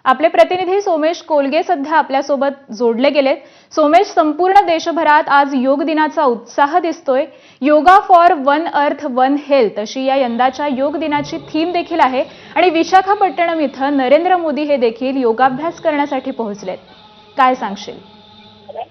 आपले प्रतिनिधी सोमेश कोलगे सध्या आपल्यासोबत जोडले गेलेत। सोमेश, संपूर्ण देशभरात आज योग दिनाचा उत्साह दिसतोय। Yoga for one earth one health अशी या यंदाच्या योग दिनाची थीम देखील आहे आणि विशाखापट्टणम इथं नरेंद्र मोदी हे देखील योगाभ्यास करण्यासाठी पोहोचलेत। काय सांगशील?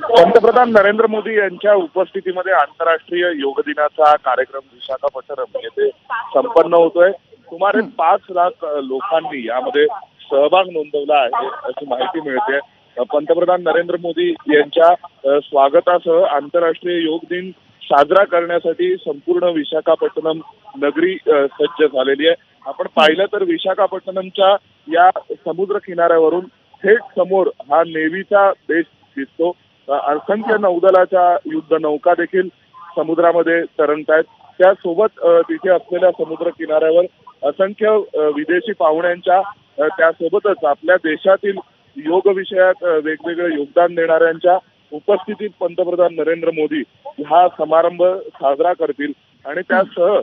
पंतप्रधान नरेंद्र मोदी यांच्या उपस्थितीमध्ये आंतरराष्ट्रीय योग दिनाचा कार्यक्रम विशाखापट्टणम येथे संपन्न होतोय। सुमारे 5 लाख लोकांनी यामध्ये सहभाग नोंदवला आहे अशी माहिती मिळते। पंतप्रधान नरेंद्र मोदी यांच्या स्वागतासह आंतरराष्ट्रीय योग दिन साजरा करण्यासाठी संपूर्ण विशाखापट्टणम नगरी सज्ज झालेली आहे। आपण पाहिलं तर विशाखापट्टणमच्या या समुद्र किनाऱ्यावरून थेट समोर हा नेव्हीचा बेस दिसतो। असंख्य नौदलाच्या युद्ध नौका देखील समुद्रामध्ये तरंगतायत। त्यासोबत तिथे असलेल्या समुद्र किनाऱ्यावर असंख्य विदेशी पाहुण्यांच्या त्यासोबतच आपल्या देशातील योग विषयात वेगवेगळे योगदान देणाऱ्यांच्या उपस्थितीत पंतप्रधान नरेंद्र मोदी हा समारंभ साजरा करतील आणि त्यासह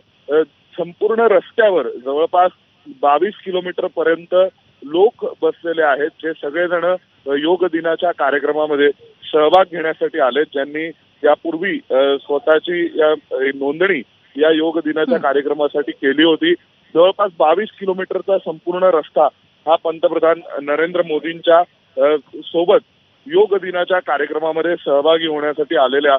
संपूर्ण रस्त्यावर जवळपास 22 किलोमीटर पर्यंत लोक बसलेले आहेत, जे सगळेजण योग दिनाच्या कार्यक्रमामध्ये सहभाग घेण्यासाठी आले, ज्यांनी यापूर्वी स्वतःची नोंदणी या योग दिनाच्या कार्यक्रमासाठी केली होती। जवळपास 22 किलोमीटरचा संपूर्ण रस्ता हा पंतप्रधान नरेंद्र मोदींच्या सोबत योग दिनाच्या कार्यक्रमामध्ये सहभागी होण्यासाठी आलेल्या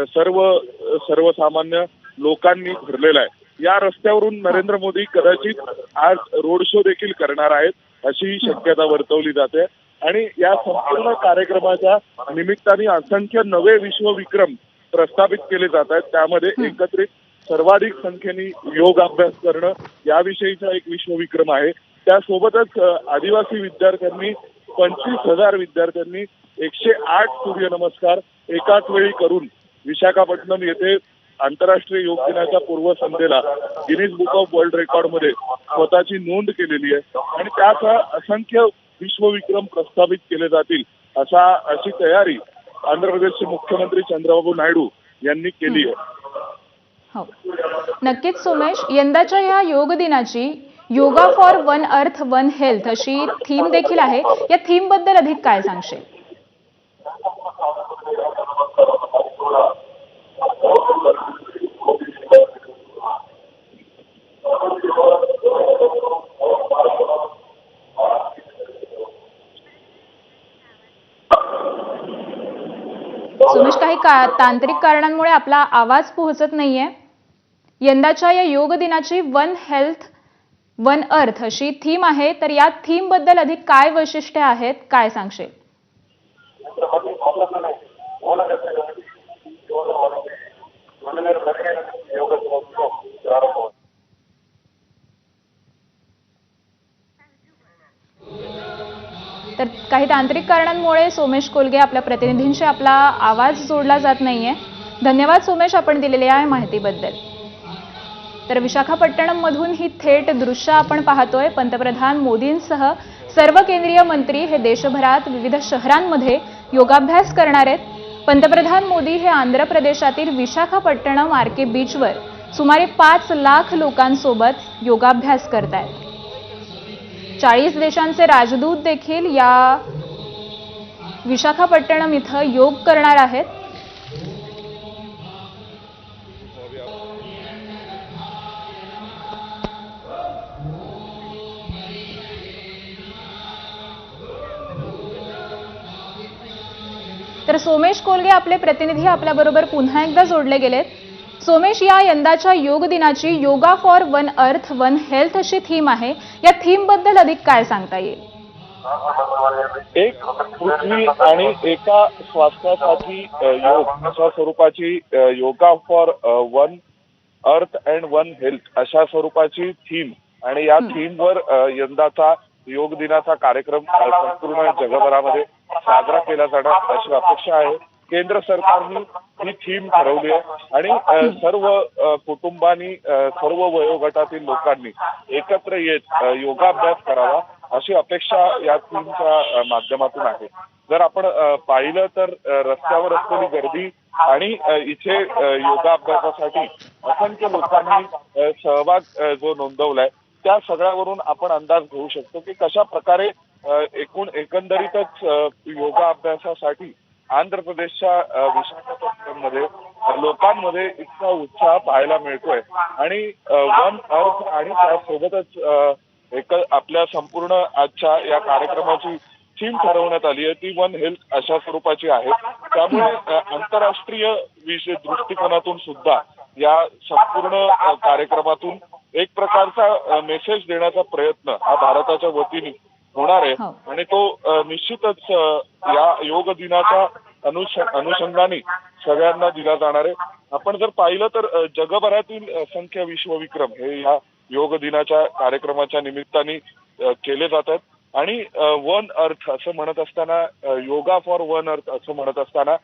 सर्वसामान्य लोकांनी भरलेला आहे। या रस्त्यावरून नरेंद्र मोदी कदाचित आज रोड शो देखील करणार आहेत अशी शक्यता वर्तवली जाते आणि या संपूर्ण कार्यक्रमाच्या निमित्ताने असंख्य नवे विश्वविक्रम प्रस्थापित केले जात आहेत। त्यामध्ये एकत्रित सर्वाधिक संख्येने योग अभ्यास करणं याविषयीचा एक विश्वविक्रम आहे। त्यासोबतच आदिवासी विद्यार्थ्यांनी 25,000 विद्यार्थ्यांनी 108 सूर्यनमस्कार एकाच वेळी करून विशाखापट्टणम येथे आंतरराष्ट्रीय योग दिनाच्या पूर्वसंध्येला गिनीज बुक ऑफ वर्ल्ड रेकॉर्डमध्ये स्वतःची नोंद केलेली आहे आणि त्यासह असंख्य विश्वविक्रम प्रस्थापित केले जातील अशी तयारी आंध्र प्रदेशचे मुख्यमंत्री चंद्रबाबू नायडू यांनी केली आहे। हो, नक्कीच सोमेश, यंदाच्या या योग दिनाची yoga for one earth one health अशी थीम देखील आहे। या थीम बद्दल अधिक काय सांगशील? सोमेश, काही तांत्रिक कारणांमुळे आपला आवाज पोहोचत नाहीये। यंदाच्या या योग दिनाची वन हेल्थ वन अर्थ अशी थीम आहे, तर या थीम बद्दल अधिक काय वैशिष्ट्ये आहेत, काय सांगशील? तर काही तांत्रिक कारणांमुळे सोमेश कोलगे आपल्या प्रतिनिधींशी आपला आवाज जोडला जात नाहीये। धन्यवाद सोमेश, आपण दिलेल्या या माहितीबद्दल। तर विशाखापट्टणम मधून ही थेट दृश्य आपण पाहतोय। पंतप्रधान मोदींसह सर्व केंद्रीय मंत्री हे देशभरात विविध शहरांमध्ये योगाभ्यास करणार आहेत। पंतप्रधान मोदी हे आंध्र प्रदेशातील विशाखापट्टणम आरके बीचवर सुमारे 5 लाख लोकांसोबत योगाभ्यास करतायत। 40 देशांचे राजदूत देखील या विशाखापट्टणम इथं योग करणार आहेत। तर सोमेश कोलगे आपले प्रतिनिधी आपल्याबरोबर पुन्हा एकदा जोडले गेलेत। सोमेश, या यंदाच्या योग दिनाची yoga for one earth one health अशी थीम आहे। या थीम बद्दल अधिक काय सांगता येईल? एक पृथ्वी आणि एका स्वास्थ्यासाठी योग अशा स्वरूपाची yoga for one earth and one health अशा स्वरूपाची थीम आणि या थीमवर यंदाचा योग दिनाचा कार्यक्रम संपूर्ण जगभरामध्ये साजरा केला जाणार अशी अपेक्षा आहे। केंद्र सरकारने ही थीम ठरवली आहे आणि सर्व कुटुंबांनी सर्व वयोगटातील लोकांनी एकत्र येत योगाभ्यास करावा अशी अपेक्षा या थीमच्या माध्यमातून आहे। जर आपण पाहिलं तर रस्त्यावर असलेली गर्दी आणि इथे योगाभ्यासासाठी असंख्य लोकांनी सहभाग जो नोंदवलाय त्या सगळ्यावरून आपण अंदाज घेऊ शकतो की कशा प्रकारे एकंदरीतच योगा अभ्यासासाठी आंध्र प्रदेशच्या विशाखापट्टणममध्ये लोकांमध्ये इतका उत्साह पाहायला मिळतोय आणि वन अर्थ आणि त्यासोबतच आपल्या संपूर्ण आजच्या या कार्यक्रमाची थीम ठरवण्यात आली आहे ती वन हेल्थ अशा स्वरूपाची आहे. त्यामुळे आंतरराष्ट्रीय विषय दृष्टिकोनातून सुद्धा या संपूर्ण कार्यक्रमातून एक प्रकारचा मेसेज देण्याचा प्रयत्न हा भारताच्या वतीने होणार आहे आणि तो निश्चितच या योग दिनाच्या अनुषंगाने सगळ्यांना दिला जाणार आहे. आपण जर पाहिलं तर जगभरातील असंख्य विश्वविक्रम हे या योग दिनाच्या कार्यक्रमाच्या निमित्ताने केले जातात आणि वन अर्थ असं म्हणत असताना योगा फॉर वन अर्थ असं म्हणत असताना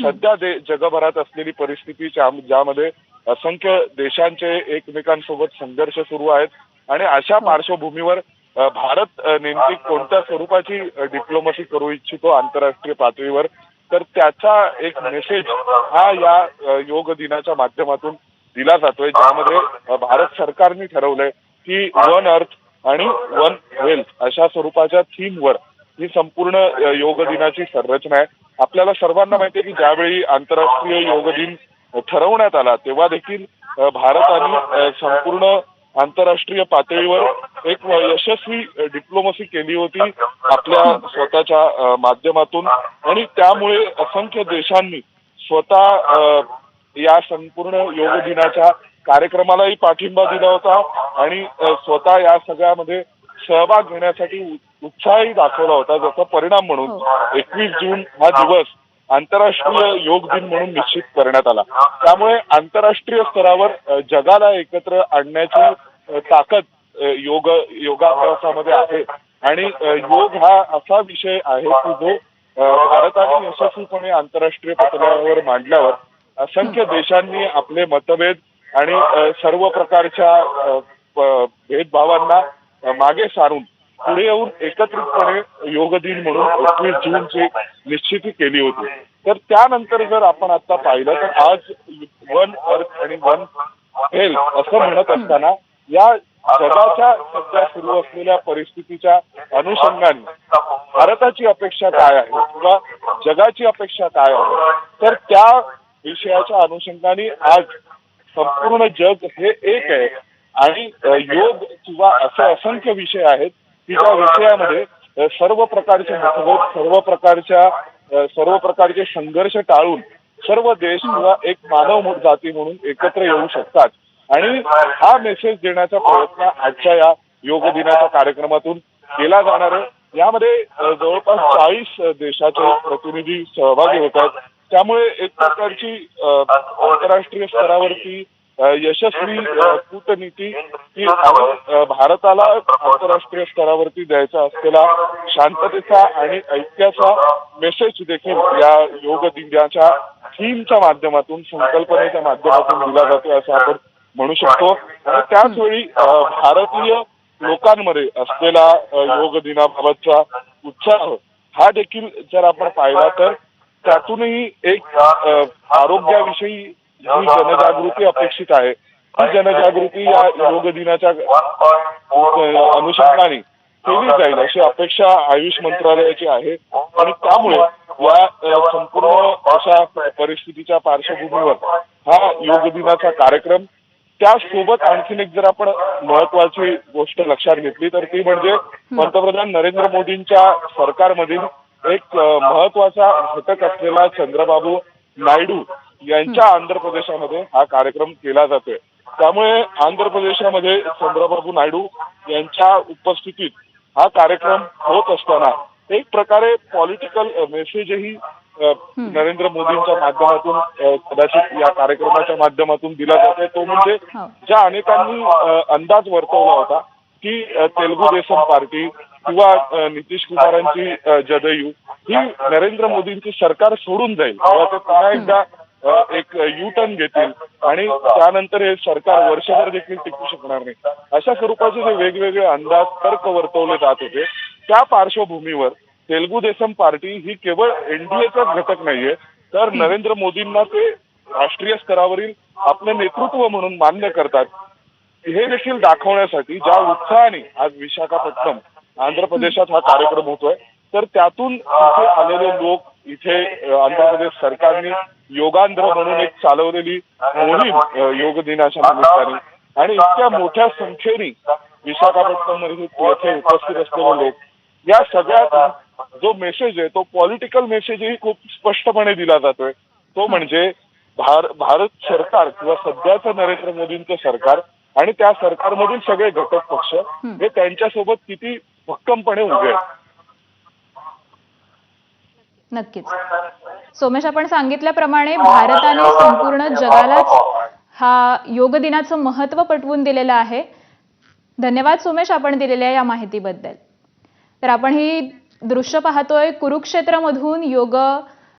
सध्या जगभरात असलेली परिस्थिती ज्यामध्ये असंख्य देशांचे एकमेकांसोबत संघर्ष सुरू आहेत आणि अशा पार्श्वभूमीवर भारत नेमकी कोणत्या स्वरूपाची डिप्लोमसी करू इच्छितो आंतरराष्ट्रीय पातळीवर तर त्याचा एक मेसेज हा या योग दिनाच्या माध्यमातून दिला जातोय ज्यामध्ये भारत सरकारने ठरवलंय की वन अर्थ आणि वन हेल्थ अशा स्वरूपाच्या थीमवर ही संपूर्ण योग दिनाची संरचना आहे. आपल्याला सर्वांना माहिती आहे की ज्यावेळी आंतरराष्ट्रीय योग दिन ठरवण्यात आला तेव्हा देखील भारताने संपूर्ण आंतरराष्ट्रीय पातळीवर एक यशस्वी डिप्लोमसी केली होती आपल्या स्वतःच्या माध्यमातून आणि त्यामुळे असंख्य देशांनी स्वतः या संपूर्ण योग दिनाच्या कार्यक्रमालाही पाठिंबा दिला होता आणि स्वतः या सगळ्यामध्ये सहभाग घेण्यासाठी उत्साहही दाखवला होता. जसा परिणाम म्हणून 21 जून हा दिवस आंतरराष्ट्रीय योग दिन म्हणून निश्चित करण्यात आला. त्यामुळे आंतरराष्ट्रीय स्तरावर जगाला एकत्र आणण्याची ताकद योगाभ्यासामध्ये आहे आणि योग हा असा विषय आहे की जो भारताने यशस्वीपणे आंतरराष्ट्रीय पातळीवर मांडल्यावर असंख्य देशांनी आपले मतभेद आणि सर्व प्रकारच्या भेदभावांना मागे सारून पुढे येऊन एकत्रितपणे योग दिन म्हणून 21 जूनची निश्चिती केली होती. तर त्यानंतर जर आपण आता पाहिलं तर आज वन अर्थ आणि वन हेल्थ असं म्हणत असताना या जगाच्या सध्या सुरू असलेल्या परिस्थितीच्या अनुषंगाने भारताची अपेक्षा काय आहे किंवा जगाची अपेक्षा काय आहे तर त्या विषयाच्या अनुषंगाने आज संपूर्ण जग हे एक आहे आणि योग किंवा असे असंख्य विषय आहेत की ज्या विषयामध्ये सर्व प्रकारचे मतभेद सर्व प्रकारचे संघर्ष टाळून सर्व देश किंवा एक मानव जाती म्हणून एकत्र येऊ शकतात आणि हा मेसेज देण्याचा प्रयत्न आजच्या या योग दिनाच्या कार्यक्रमातून केला जाणार आहे. यामध्ये जवळपास 40 देशाचे प्रतिनिधी सहभागी होत आहेत. त्यामुळे एक प्रकारची आंतरराष्ट्रीय स्तरावरती यशस्वी कूटनीती ही भारताला आंतरराष्ट्रीय स्तरावरती द्यायचा असलेला शांततेचा आणि ऐक्याचा मेसेज देखील या योग दिनाच्या थीमच्या माध्यमातून संकल्पनेच्या माध्यमातून दिला जातो असं आपण म्हणू शकतो. आणि त्याच वेळी भारतीय लोकांमध्ये असलेला योग दिनाबाबतचा उत्साह हा देखील जर आपण पाहिला तर त्यातूनही एक आरोग्याविषयी जी जनजागृती अपेक्षित आहे ती जनजागृती या योग दिनाच्या अनुषंगाने केली जाईल अशी अपेक्षा आयुष मंत्रालयाची आहे आणि त्यामुळे या संपूर्ण अशा परिस्थितीच्या पार्श्वभूमीवर हा योग दिनाचा कार्यक्रम त्यासोबत आणखीन एक जर आपण महत्वाची गोष्ट लक्षात घेतली तर ती म्हणजे पंतप्रधान नरेंद्र मोदींच्या सरकारमधील एक महत्वाचा घटक असलेला चंद्रबाबू नायडू यांच्या आंध्र प्रदेशामध्ये हा कार्यक्रम केला जातोय. त्यामुळे आंध्र प्रदेशामध्ये चंद्रबाबू नायडू यांच्या उपस्थितीत हा कार्यक्रम होत असताना एक प्रकारे पॉलिटिकल मेसेजही नरेंद्र मोदींच्या माध्यमातून कदाचित या कार्यक्रमाच्या माध्यमातून दिला जातोय. तो म्हणजे ज्या अनेकांनी अंदाज वर्तवला होता की तेलुगू देसम पार्टी किंवा नितीश कुमारांची जदयू ही नरेंद्र मोदींची सरकार सोडून जाईल किंवा ते पुन्हा एकदा एक यू टर्न घेतील आणि त्यानंतर हे सरकार वर्षभर देखील टिकू शकणार नाही अशा स्वरूपाचे जे वेगवेगळे अंदाज तर्क वर्तवले जात होते त्या पार्श्वभूमीवर तेलुगू देसम पार्टी ही केवळ एनडीएचाच घटक नाहीये तर नरेंद्र मोदींना ते राष्ट्रीय स्तरावरील आपलं नेतृत्व म्हणून मान्य करतात हे देखील दाखवण्यासाठी ज्या उत्साहाने आज विशाखापट्टणम आंध्र प्रदेशात हा कार्यक्रम होतोय, तर त्यातून इथे आलेले लोक, इथे आंध्र प्रदेश सरकारने योगांध्र म्हणून एक चालवलेली मोहीम योग दिनाच्या निमित्ताने आणि इतक्या मोठ्या संख्येने विशाखापट्टणम मध्ये येथे उपस्थित असलेले लोक, या सगळ्यातून जो मेसेज आहे तो पॉलिटिकल मेसेजही खूप स्पष्टपणे दिला जातोय. तो म्हणजे भारत सरकार किंवा सध्याचं नरेंद्र मोदींचं सरकार आणि त्या सरकारमधील सगळे घटक पक्ष हे त्यांच्यासोबत किती भक्कमपणे उभे आहेत. नक्कीच. सोमेश, आपण सांगितल्याप्रमाणे भारताने संपूर्ण जगालाच हा योग दिनाचं महत्त्व पटवून दिलेलं आहे. धन्यवाद सोमेश, आपण दिलेल्या या माहितीबद्दल. तर आपण ही दृश्य पाहतोय कुरुक्षेत्रमधून योग